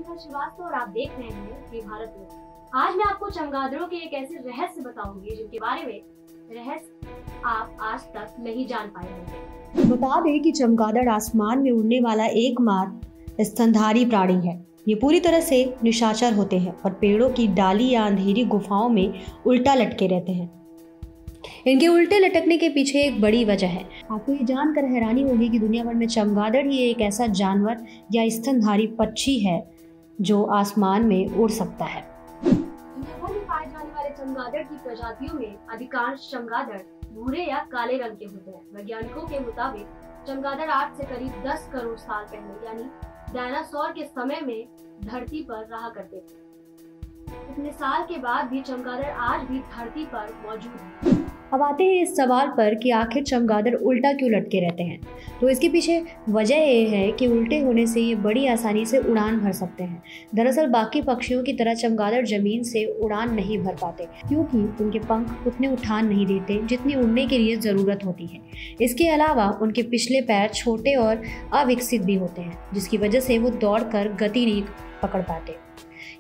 शिखर श्रीवास्तव और आप देख रहे हैं फ्री भारत में। आज मैं आपको चमगादड़ों के एक ऐसे रहस्य बताऊंगी जिनके बारे में रहस्य आप आज तक नहीं जान पाए होंगे। बता दें कि चमगादड़ आसमान में उड़ने वाला एकमात्र स्तनधारी प्राणी है। ये पूरी तरह से निशाचर होते हैं और पेड़ों की डाली या अंधेरी गुफाओं में उल्टा लटके रहते हैं। इनके उल्टे लटकने के पीछे एक बड़ी वजह है। आपको ये जानकर हैरानी होगी कि दुनिया भर में चमगादड़ ही एक ऐसा जानवर या स्तनधारी पक्षी है जो आसमान में उड़ सकता है। दुनिया भर में पाए जाने वाले चमगादड़ की प्रजातियों में अधिकांश चमगादड़ भूरे या काले रंग के होते हैं। वैज्ञानिकों के मुताबिक चमगादड़ आज से करीब 10 करोड़ साल पहले यानी डायनासोर के समय में धरती पर रहा करते थे। इतने साल के बाद भी चमगादड़ आज भी धरती पर मौजूद है। अब आते हैं इस सवाल पर कि आखिर चमगादड़ उल्टा क्यों लटके रहते हैं। तो इसके पीछे वजह ये है कि उल्टे होने से ये बड़ी आसानी से उड़ान भर सकते हैं। दरअसल बाकी पक्षियों की तरह चमगादड़ जमीन से उड़ान नहीं भर पाते क्योंकि उनके पंख उतने उठान नहीं देते जितनी उड़ने के लिए ज़रूरत होती है। इसके अलावा उनके पिछले पैर छोटे और अविकसित भी होते हैं जिसकी वजह से वो दौड़कर गति नहीं पकड़ पाते।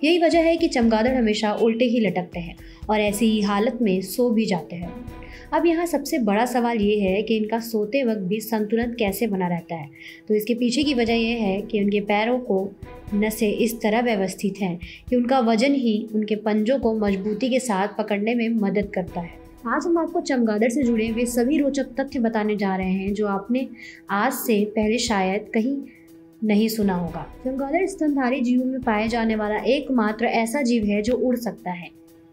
यही वजह है कि चमगादड़ हमेशा उल्टे ही लटकते हैं और ऐसी ही हालत में सो भी जाते हैं। अब यहाँ सबसे बड़ा सवाल ये है कि इनका सोते वक्त भी संतुलन कैसे बना रहता है। तो इसके पीछे की वजह यह है कि उनके पैरों को नसें इस तरह व्यवस्थित हैं कि उनका वजन ही उनके पंजों को मजबूती के साथ पकड़ने में मदद करता है। आज हम आपको चमगादड़ से जुड़े वे सभी रोचक तथ्य बताने जा रहे हैं जो आपने आज से पहले शायद कहीं नहीं सुना होगा। चमगादड़ स्तनधारी जीवों में पाए जाने वाला एकमात्र ऐसा जीव है जो उड़ सकता है।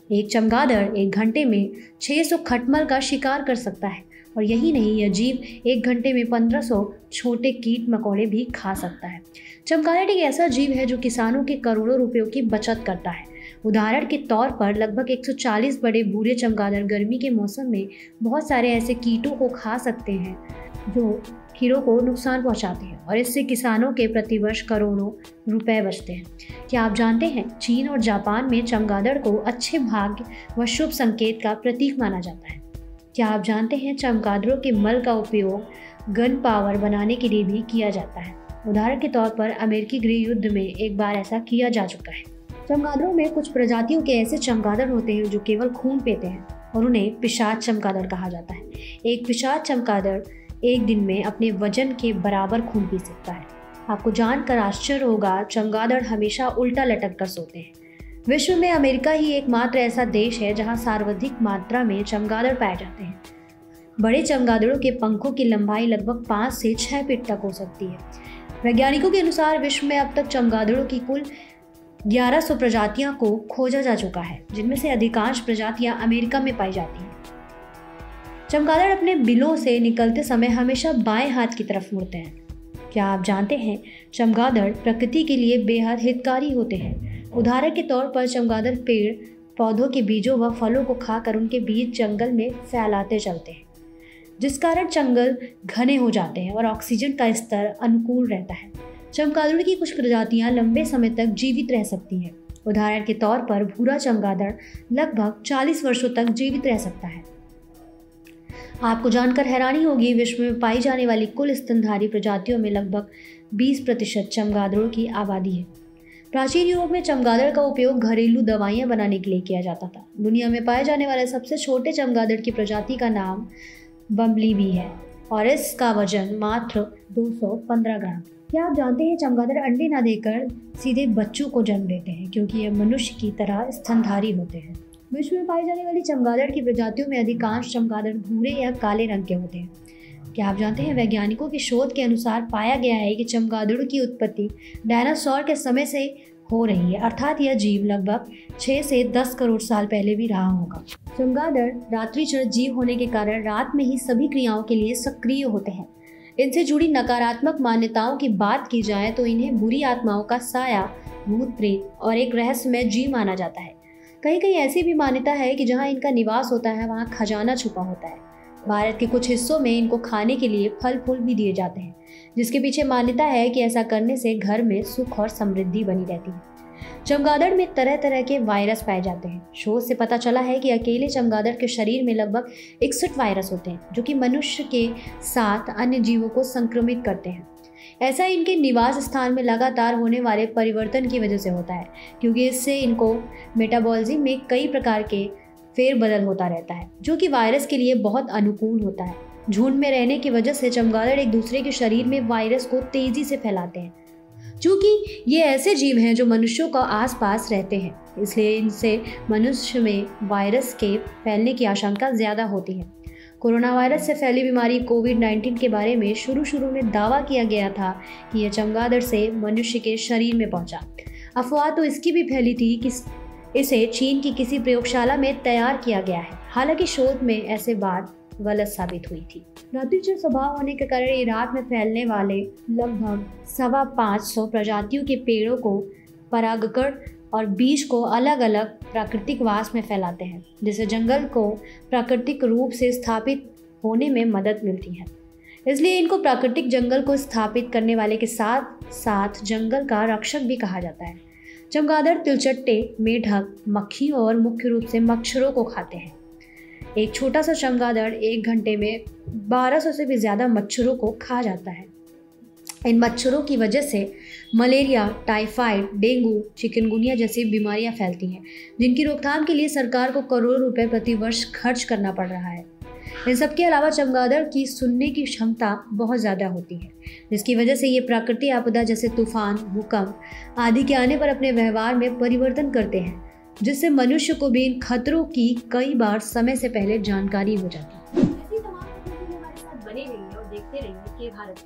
एक चमगादड़ एक घंटे में 600 खटमल का शिकार कर सकता है और यही नहीं, यह जीव एक घंटे में 1500 छोटे कीट मकोड़े भी खा सकता है। चमगादड़ एक ऐसा जीव है जो किसानों के करोड़ों रुपयों की बचत करता है। उदाहरण के तौर पर लगभग 140 बड़े भूरे चमगादड़ गर्मी के मौसम में बहुत सारे ऐसे कीटों को खा सकते हैं जो खीरों को नुकसान पहुंचाते हैं और इससे किसानों के प्रतिवर्ष करोड़ों रुपए बचते हैं। क्या आप जानते हैं चीन और जापान में चमगादड़ को अच्छे भाग्य व शुभ संकेत का प्रतीक माना जाता है। क्या आप जानते हैं चमगादड़ों के मल का उपयोग गन पावर बनाने के लिए भी किया जाता है। उदाहरण के तौर पर अमेरिकी गृह युद्ध में एक बार ऐसा किया जा चुका है। चमगादड़ों में कुछ प्रजातियों के ऐसे चमगादड़ होते हैं जो केवल खून पीते हैं और उन्हें पिशाच चमगादड़ कहा जाता है। एक पिशाच चमगादड़ एक दिन में अपने वजन के बराबर खून पी सकता है। आपको जानकर आश्चर्य होगा चमगादड़ हमेशा उल्टा लटक कर सोते हैं। विश्व में अमेरिका ही एकमात्र ऐसा देश है जहां सर्वाधिक मात्रा में चमगादड़ पाए जाते हैं। बड़े चमगादड़ों के पंखों की लंबाई लगभग 5 से 6 फीट तक हो सकती है। वैज्ञानिकों के अनुसार विश्व में अब तक चमगादड़ों की कुल 1100 प्रजातियों को खोजा जा चुका है जिनमें से अधिकांश प्रजातियां अमेरिका में पाई जाती हैं। चमगादड़ अपने बिलों से निकलते समय हमेशा बाएं हाथ की तरफ मुड़ते हैं। क्या आप जानते हैं चमगादड़ प्रकृति के लिए बेहद हितकारी होते हैं। उदाहरण के तौर पर चमगादड़ पेड़ पौधों के बीजों व फलों को खाकर उनके बीज जंगल में फैलाते चलते हैं जिस कारण जंगल घने हो जाते हैं और ऑक्सीजन का स्तर अनुकूल रहता है। चमगादड़ की कुछ प्रजातियां लंबे समय तक जीवित रह सकती हैं। उदाहरण के तौर पर भूरा चमगादड़ लगभग 40 वर्षों तक जीवित रह सकता है। आपको जानकर हैरानी होगी विश्व में पाई जाने वाली कुल स्तनधारी प्रजातियों में लगभग 20% चमगादड़ों की आबादी है। प्राचीन युग में चमगादड़ का उपयोग घरेलू दवाइयां बनाने के लिए किया जाता था। दुनिया में पाए जाने वाले सबसे छोटे चमगादड़ की प्रजाति का नाम बम्बलीबी है और इसका वजन मात्र 215 ग्राम। क्या आप जानते हैं चमगादड़ अंडे न देकर सीधे बच्चों को जन्म देते हैं क्योंकि ये मनुष्य की तरह स्तनधारी होते हैं। विश्व में पाई जाने वाली चमगादड़ की प्रजातियों में अधिकांश चमगादड़ भूरे या काले रंग के होते हैं। क्या आप जानते हैं वैज्ञानिकों की शोध के अनुसार पाया गया है कि चमगादड़ों की उत्पत्ति डायनासोर के समय से हो रही है, अर्थात यह जीव लगभग 6 से 10 करोड़ साल पहले भी रहा होगा। चमगादड़ रात्रिचर जीव होने के कारण रात में ही सभी क्रियाओं के लिए सक्रिय होते हैं। इनसे जुड़ी नकारात्मक मान्यताओं की बात की जाए तो इन्हें बुरी आत्माओं का साया, भूत प्रेत और एक रहस्यमय जीव माना जाता है। कहीं कहीं ऐसी भी मान्यता है कि जहां इनका निवास होता है वहां खजाना छुपा होता है। भारत के कुछ हिस्सों में इनको खाने के लिए फल फूल भी दिए जाते हैं जिसके पीछे मान्यता है कि ऐसा करने से घर में सुख और समृद्धि बनी रहती है। चमगादड़ में तरह तरह के वायरस पाए जाते हैं। शोध से पता चला है कि अकेले चमगादड़ के शरीर में लगभग 61 वायरस होते हैं जो कि मनुष्य के साथ अन्य जीवों को संक्रमित करते हैं। ऐसा इनके निवास स्थान में लगातार होने वाले परिवर्तन की वजह से होता है, क्योंकि इससे इनको मेटाबॉलिज्म में कई प्रकार के फेरबदल होता रहता है, जो कि वायरस के लिए बहुत अनुकूल होता है। झुंड में रहने की वजह से चमगादड़ एक दूसरे के शरीर में वायरस को तेजी से फैलाते हैं। चूँकि ये ऐसे जीव हैं जो मनुष्यों का आसपास रहते हैं, इसलिए इनसे मनुष्य में वायरस के फैलने की आशंका ज़्यादा होती है। कोरोना वायरस से फैली बीमारी कोविड-19 के बारे में शुरू में दावा किया गया था कि यह चमगादड़ से मनुष्य के शरीर में पहुंचा। अफवाह तो इसकी भी फैली थी कि इसे चीन की किसी प्रयोगशाला में तैयार किया गया है। हालांकि शोध में ऐसे बात गलत साबित हुई थी। रात्रिचर स्वभाव होने के कारण इराक में फैलने वाले लगभग 550 प्रजातियों के पेड़ों को परागकण और बीज को अलग अलग प्राकृतिक वास में फैलाते हैं, जिससे जंगल को प्राकृतिक रूप से स्थापित होने में मदद मिलती है। इसलिए इनको प्राकृतिक जंगल को स्थापित करने वाले के साथ साथ जंगल का रक्षक भी कहा जाता है। चमगादड़ तिलचट्टे, मेढक, मक्खी और मुख्य रूप से मच्छरों को खाते हैं। एक छोटा सा चमगादड़ 1 घंटे में 1200 से भी ज़्यादा मच्छरों को खा जाता है। इन मच्छरों की वजह से मलेरिया, टाइफाइड, डेंगू, चिकनगुनिया जैसी बीमारियां फैलती हैं, जिनकी रोकथाम के लिए सरकार को करोड़ों रुपए प्रति वर्ष खर्च करना पड़ रहा है। इन सबके अलावा चमगादड़ की सुनने की क्षमता बहुत ज़्यादा होती है, जिसकी वजह से ये प्राकृतिक आपदा जैसे तूफान, भूकंप आदि के आने पर अपने व्यवहार में परिवर्तन करते हैं, जिससे मनुष्य को भी इन खतरों की कई बार समय से पहले जानकारी हो जाती है। ऐसी तमाम खबरों के लिए हमारे साथ बने रहिए और देखते रहिए के भारत।